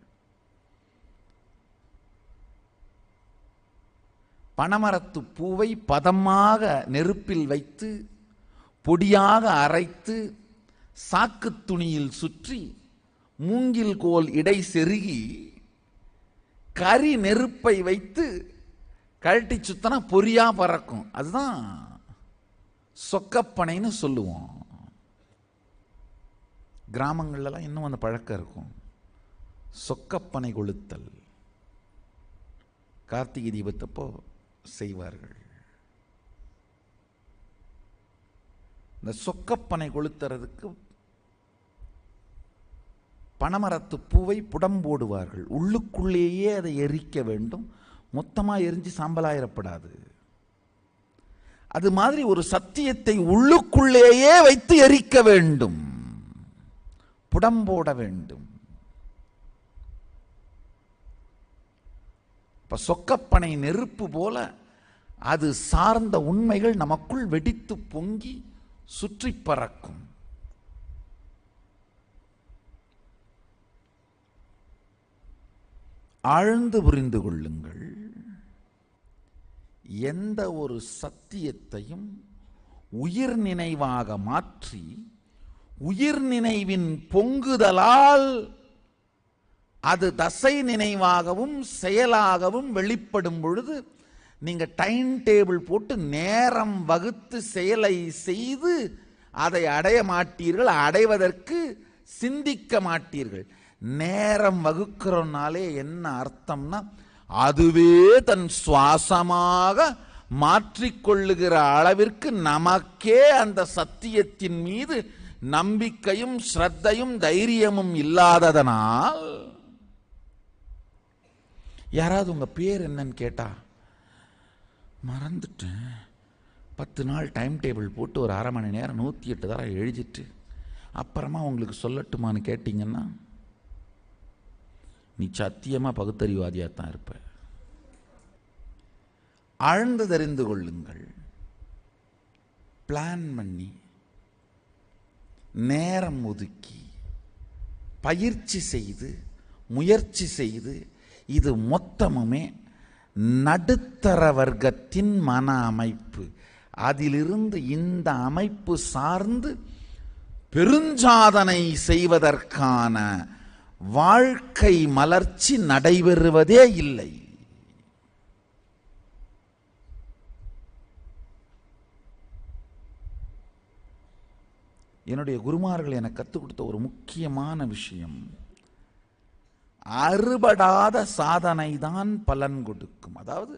பனமரத்து பூவை பதமாக நெருப்பில் வைத்து பொடியாக அரைத்து சாக்கு துணியில் சுற்றி மூங்கில் கோல் இடை செருகி கரி நெருப்பை வைத்து கழட்டி சுத்தனா பொரியா பறக்கும். அதுதான் சொக்கப்பனைன்னு சொல்லுவோம். கிராமங்கள்லாம் இன்னும் அந்த பழக்கம் இருக்கும். சொக்கப்பனை கொளுத்தல் கார்த்திகை தீபத்தப்போ செய்வார்கள். இந்த சொக்கப்பனை கொளுத்துறதுக்கு பனமரத்து பூவை புடம் போடுவார்கள். உள்ளுக்குள்ளேயே அதை எரிக்க வேண்டும், மொத்தமாக எரிஞ்சு சாம்பலாயிரப்படாது. அது மாதிரி ஒரு சத்தியத்தை உள்ளுக்குள்ளேயே வைத்து எரிக்க வேண்டும், புடம் போட வேண்டும். இப்ப அப்ப சொக்கப்பனை நெருப்பு போல அது சார்ந்த உண்மைகள் நமக்குள் வெடித்து பொங்கி சுற்றி பறக்கும். ஆழ்ந்து புரிந்து கொள்ளுங்கள், எந்த ஒரு சத்தியத்தையும் உயிர் நினைவாக மாற்றி உயிர் நினைவின் பொங்குதலால் அது தசை நினைவாகவும் செயலாகவும் வெளிப்படும் பொழுது நீங்க டைம் டேபிள் போட்டு நேரம் வகுத்து செயலை செய்து அதை அடைய மாட்டீர்கள், அடைவதற்கு சிந்திக்க மாட்டீர்கள். நேரம் வகுக்கிறோம்னாலே என்ன அர்த்தம்னா, அதுவே தன் சுவாசமாக மாற்றிக்கொள்ளுகிற அளவிற்கு நமக்கே அந்த சத்தியத்தின் மீது நம்பிக்கையும் ஸ்ரத்தையும் தைரியமும் இல்லாததனால், யாராவது உங்க பேர் என்னன்னு கேட்டா மறந்துட்டேன், 10 நாள் டைம் டேபிள் போட்டு ஒரு அரை மணி நேரம் 108 தடவை எழுதிட்டு அப்புறமா உங்களுக்கு சொல்லட்டுமான்னு கேட்டீங்கன்னா நீ சத்தியமா பகுத்தறிவாதியா தான் இருப்ப. ஆழ்ந்து தெரிந்து கொள்ளுங்கள், பிளான் பண்ணி நேரம் ஒதுக்கி பயிற்சி செய்து முயற்சி செய்து, இது மொத்தமுமே நடுத்தர வர்க்கத்தின் மன அமைப்பு. அதிலிருந்து இந்த அமைப்பு சார்ந்து பெருஞ்சாதனை செய்வதற்கான வாழ்க்கை மலர்ச்சி நடைபெறுவதே இல்லை. என்னுடைய குருமார்கள் எனக்கு கற்றுக் கொடுத்த ஒரு முக்கியமான விஷயம், அறுபடாத சாதனை தான் பலன் கொடுக்கும். அதாவது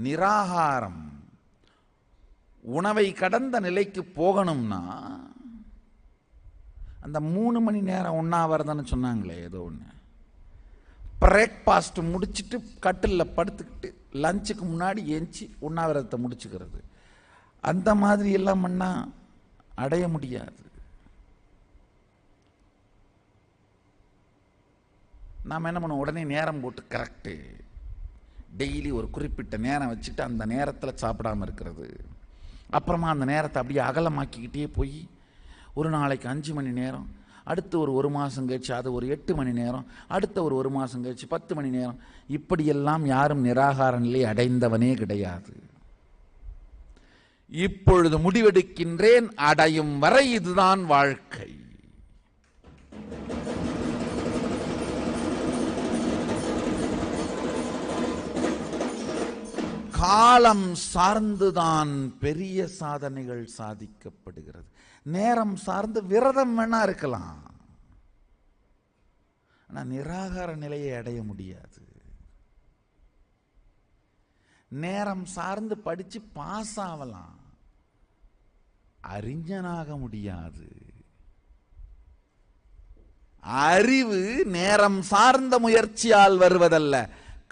நிராகாரம், உணவை கடந்த நிலைக்கு போகணும்னா அந்த 3 மணி நேரம் உண்ணாவிரதம்னு சொன்னாங்களே, ஏதோ ஒன்று, பிரேக்ஃபாஸ்ட் முடிச்சுட்டு கட்டிலில் படுத்துக்கிட்டு லஞ்சுக்கு முன்னாடி ஏஞ்சி உண்ணாவிரதத்தை முடிச்சுக்கிறது, அந்த மாதிரி எல்லாம் பண்ணா அடைய முடியாது. நாம் என்ன பண்ணுவோம், உடனே நேரம் போட்டு கரெக்டு டெய்லி ஒரு குறிப்பிட்ட நேரம் வச்சுட்டு அந்த நேரத்தில் சாப்பிடாமல் இருக்கிறது. அப்புறமா அந்த நேரத்தை அப்படியே அகலமாக்கிக்கிட்டே போய் ஒரு நாளைக்கு 5 மணி நேரம், அடுத்து ஒரு மாதம் கழிச்சு அது ஒரு 8 மணி நேரம், அடுத்த ஒரு மாதம் கழிச்சு 10 மணி நேரம், இப்படியெல்லாம் யாரும் நிராகார நிலை அடைந்தவனே கிடையாது. இப்பொழுது முடிவெடுக்கின்றேன், அடையும் வரை இதுதான் வாழ்க்கை. காலம் சார்ந்துதான் பெரிய சாதனைகள் சாதிக்கப்படுகிறது. நேரம் சார்ந்து விரதம் வேணா இருக்கலாம், ஆனா நிராகார நிலையை அடைய முடியாது. நேரம் சார்ந்து படிச்சு பாஸ் ஆகலாம், அறிஞனாக முடியாது. அறிவு நேரம் சார்ந்த முயற்சியால் வருவதல்ல,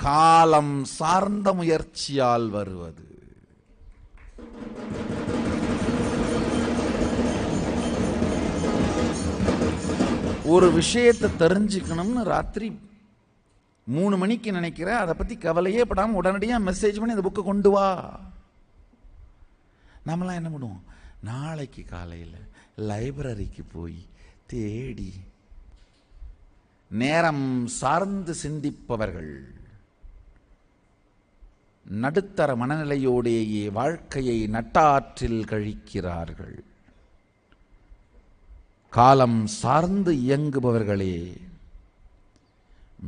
காலம் சார்ந்த முயற்சியால் வருவது. ஒரு விஷயத்தை தெரிஞ்சுக்கணும்னு ராத்திரி 3 மணிக்கு நினைக்கிற, அதை பத்தி கவலையே படாம உடனடியாக மெசேஜ் பண்ணி அந்த புக்கை கொண்டு வா. நம்மளாம் என்ன பண்ணுவோம், நாளைக்கு காலையில் லைப்ரரிக்கு போய் தேடி. நேரம் சார்ந்து சிந்திப்பவர்கள் நடுத்தர மனநிலையோடையே வாழ்க்கையை நட்டாற்றில் கழிக்கிறார்கள். காலம் சார்ந்து இயங்குபவர்களே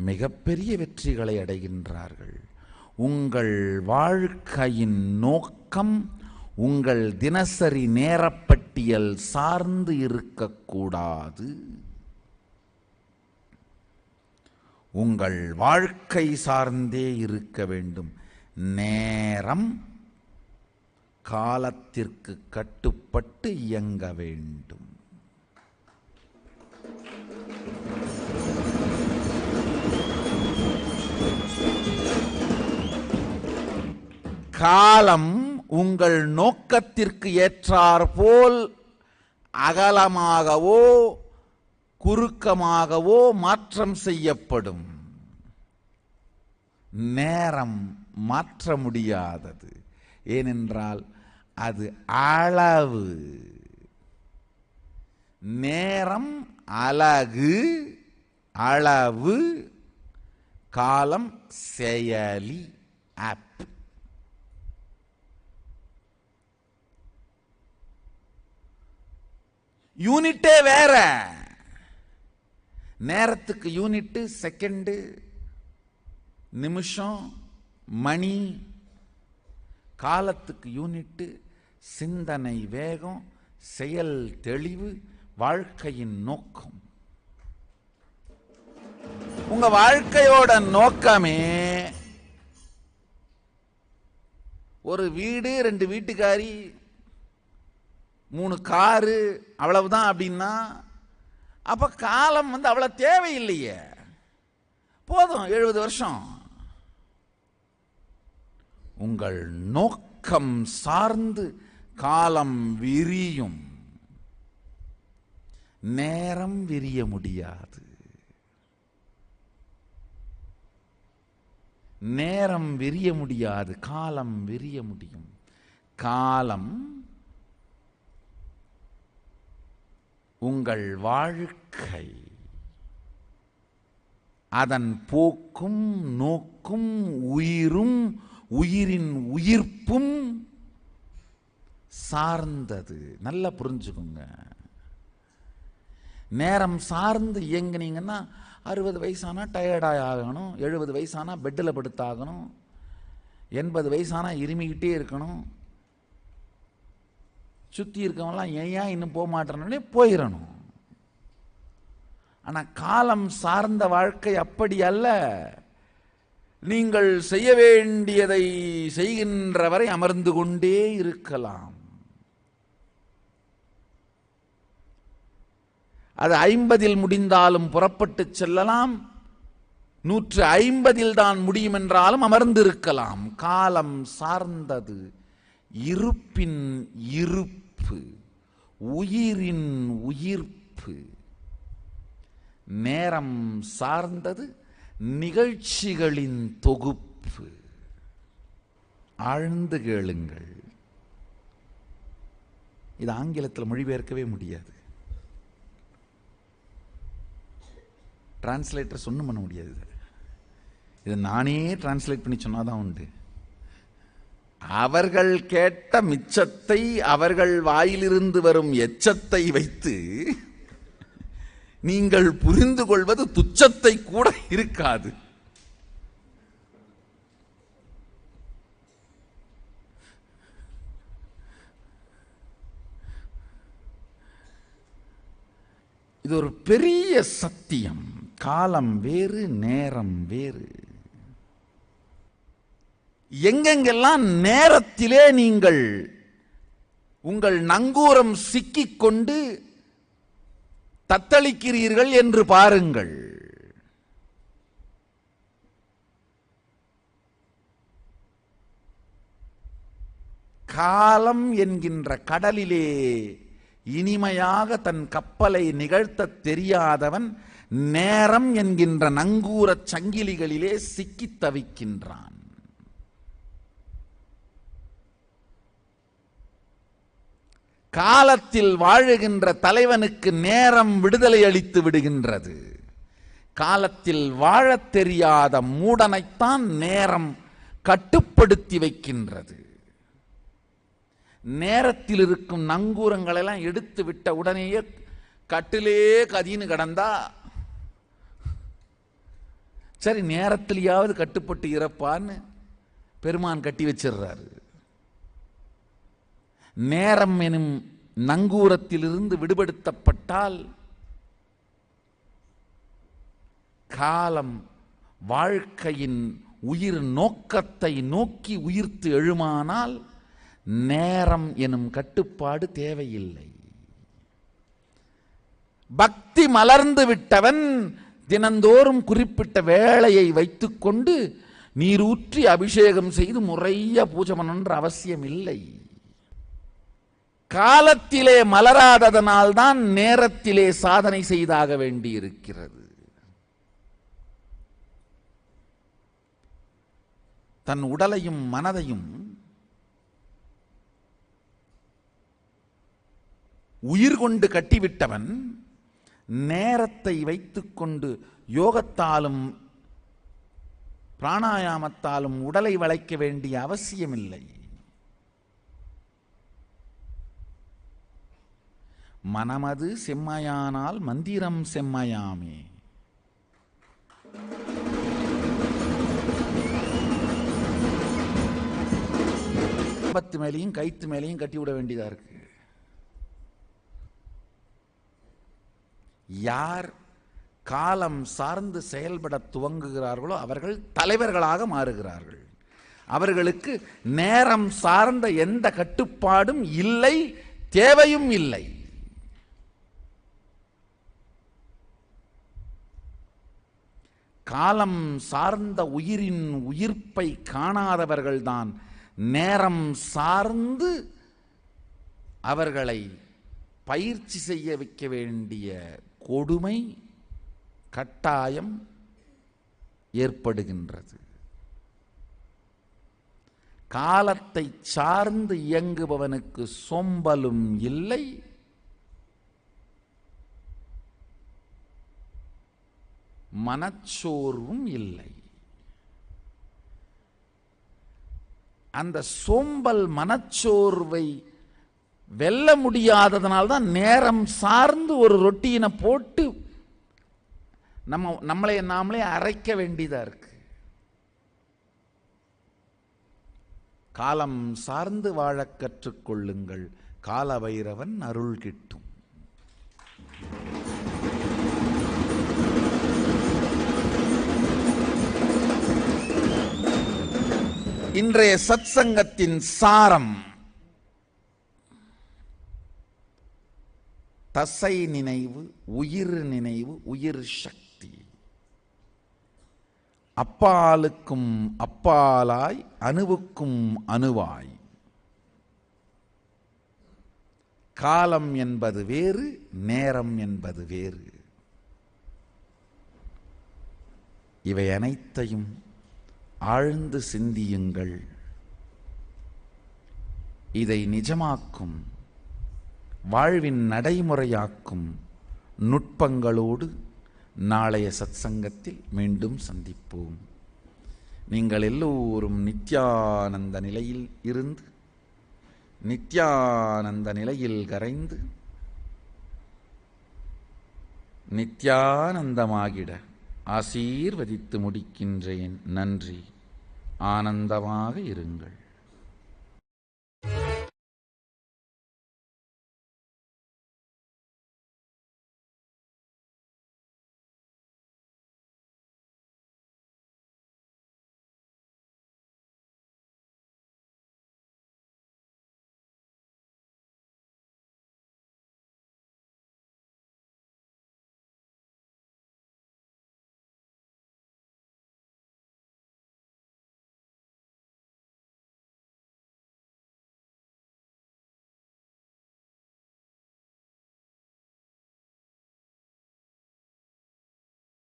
மிகப்பெரிய வெற்றிகளை அடைகின்றார்கள். உங்கள் வாழ்க்கையின் நோக்கம் உங்கள் தினசரி நேரப்பட்டியல் சார்ந்து இருக்கக்கூடாது. உங்கள் வாழ்க்கை சார்ந்தே இருக்க வேண்டும். நேரம் காலத்திற்கு கட்டுப்பட்டு இயங்க வேண்டும். காலம் உங்கள் நோக்கத்திற்கு ஏற்றாற்போல் அகலமாகவோ குறுக்கமாகவோ மாற்றம் செய்யப்படும். நேரம் மாற்ற முடியாதது. ஏனென்றால் அது அளவு. நேரம் அலகு, அளவு, காலம் செயலி, ஆப். யூனிட்டே வேற. நேரத்துக்கு யூனிட்டு செகண்டு, நிமிஷம், மணி. காலத்துக்கு யூனிட்டு சிந்தனை வேகம், செயல் தெளிவு, வாழ்க்கையின் நோக்கம். உங்க வாழ்க்கையோட நோக்கமே ஒரு வீடு, 2 வீட்டுக்காரி, 3 காரு, அவ்வளவுதான் அப்படின்னா அப்ப காலம் அவ்வளவு தேவையில்லையே. போதும் 70 வருஷம். உங்கள் நோக்கம் சார்ந்து காலம் விரியும், நேரம் விரிய முடியாது. நேரம் விரிய முடியாது, காலம் விரிய முடியும். காலம் உங்கள் வாழ்க்கை, அதன் போக்கும் நோக்கும் உயிரும் உயிரின் உயிர்ப்பும் சார்ந்தது. நல்லா புரிஞ்சுக்குங்க. நேரம் சார்ந்து இயங்குனீங்கன்னா 60 வயசானா டயர்டாக ஆகணும், 70 வயசானா பெட்டில் படுத்தாகணும், 80 வயசானா இருமிக்கிட்டே இருக்கணும், சுற்றி இருக்கவங்களாம் ஏன் இன்னும் போக மாட்டேன்னு போயிடணும். ஆனால் காலம் சார்ந்த வாழ்க்கை அப்படி அல்ல. நீங்கள் செய்ய வேண்டியதை செய்கின்ற வரை அமர்ந்து கொண்டே இருக்கலாம். அது 50 முடிந்தாலும் புறப்பட்டு செல்லலாம், 150 தான் முடியும் என்றாலும் அமர்ந்திருக்கலாம். காலம் சார்ந்தது இருப்பின் இருப்பு, உயிரின் உயிர்ப்பு. நேரம் சார்ந்தது நிகழ்ச்சிகளின் தொகுப்பு. ஆழ்ந்து கேளுங்கள். இது ஆங்கிலத்தில் மொழிபெயர்க்கவே முடியாது. டிரான்ஸ்லேட்டர் ஒன்றும் பண்ண முடியாது. இதை நானே டிரான்ஸ்லேட் பண்ணி சொன்னாதான் உண்டு. அவர்கள் கேட்ட மிச்சத்தை, அவர்கள் வாயிலிருந்து வரும் எச்சத்தை வைத்து நீங்கள் புரிந்து கொள்வது துச்சத்தை கூட இருக்காது. இது ஒரு பெரிய சத்தியம். காலம் வேறு, நேரம் வேறு. எங்கெங்கெல்லாம் நேரத்திலே நீங்கள் உங்கள் நங்கூரம் சிக்கிக்கொண்டு தத்தளிக்கிறீர்கள் என்று பாருங்கள். காலம் என்கின்ற கடலிலே இனிமையாக தன் கப்பலை நிகழ்த்த தெரியாதவன் நேரம் என்கின்ற நங்கூரச் சங்கிலிகளிலே சிக்கி தவிக்கின்றான். காலத்தில் வாழுகின்ற தலைவனுக்கு நேரம் விடுதலை அளித்து விடுகின்றது. காலத்தில் வாழத் தெரியாத மூடனைத்தான் நேரம் கட்டுப்படுத்தி வைக்கின்றது. நேரத்தில் இருக்கும் நங்கூரங்களெல்லாம் எடுத்து விட்ட உடனேயே கட்டிலே கதின்னு கடந்தா சரி நேரத்திலேயாவது கட்டுப்பட்டு இறப்பான்னு பெருமான் கட்டி வச்சிடுறாரு. நேரம் எனும் நங்கூரத்திலிருந்து விடுபடுத்தப்பட்டால் காலம் வாழ்க்கையின் உயிர் நோக்கத்தை நோக்கி உயிர்த்து எழுமானால் நேரம் எனும் கட்டுப்பாடு தேவையில்லை. பக்தி மலர்ந்து விட்டவன் தினந்தோறும் குறிப்பிட்ட வேளையை வைத்துக்கொண்டு நீரூற்றி அபிஷேகம் செய்து முறையா பூஜை பண்ணணுன்ற அவசியம் இல்லை. காலத்திலே மலராததனால்தான் நேரத்திலே சாதனை செய்தாக வேண்டி இருக்கிறது. தன் உடலையும் மனதையும் உயிர் கொண்டு கட்டிவிட்டவன் நேரத்தை வைத்துக்கொண்டு யோகத்தாலும் பிராணாயாமத்தாலும் உடலை வளைக்க வேண்டிய அவசியமில்லை. மனமது செம்மையானால் மந்திரம் செம்மையாமே. கம்பத்து மேலையும் கைத்து மேலையும் கட்டிவிட வேண்டியதா இருக்கு. யார் காலம் சார்ந்து செயல்பட துவங்குகிறார்களோ அவர்கள் தலைவர்களாக மாறுகிறார்கள். அவர்களுக்கு நேரம் சார்ந்த எந்த கட்டுப்பாடும் இல்லை, தேவையும் இல்லை. காலம் சார்ந்த உயிரின் உயிர்ப்பை காணாதவர்கள்தான் நேரம் சார்ந்து அவர்களை பயிற்சி செய்ய வைக்க வேண்டிய கொடுமை கட்டாயம் ஏற்படுகின்றது. காலத்தை சார்ந்து இயங்குபவனுக்கு சோம்பலும் இல்லை, மனச்சோர்வும் இல்லை. அந்த சோம்பல் மனச்சோர்வை வெல்ல முடியாததனால்தான் நேரம் சார்ந்து ஒரு ரொட்டீனை போட்டு நம்மளை நாமளே அரைக்க வேண்டியதா இருக்கு. காலம் சார்ந்து வாழ கற்றுக்கொள்ளுங்கள், கால பைரவன் அருள் கிட்டும். இன்றைய சத்சங்கத்தின் சாரம் தசை நினைவு, உயிர் நினைவு, உயிர் சக்தி. அப்பாலுக்கும் அப்பாலாய், அணுவுக்கும் அணுவாய். காலம் என்பது வேறு, நேரம் என்பது வேறு. இவை அனைத்தையும் ஆழ்ந்து சிந்தியுங்கள். இதை நிஜமாக்கும், வாழ்வின் நடைமுறையாக்கும் நுட்பங்களோடு நாளைய சத்சங்கத்தில் மீண்டும் சந்திப்போம். நீங்கள் எல்லோரும் நித்யானந்த நிலையில் இருந்து நித்யானந்த நிலையில் கரைந்து நித்யானந்தமாகிட ஆசீர்வதித்து முடிக்கின்றேன். நன்றி. ஆனந்தமாக இருங்கள்.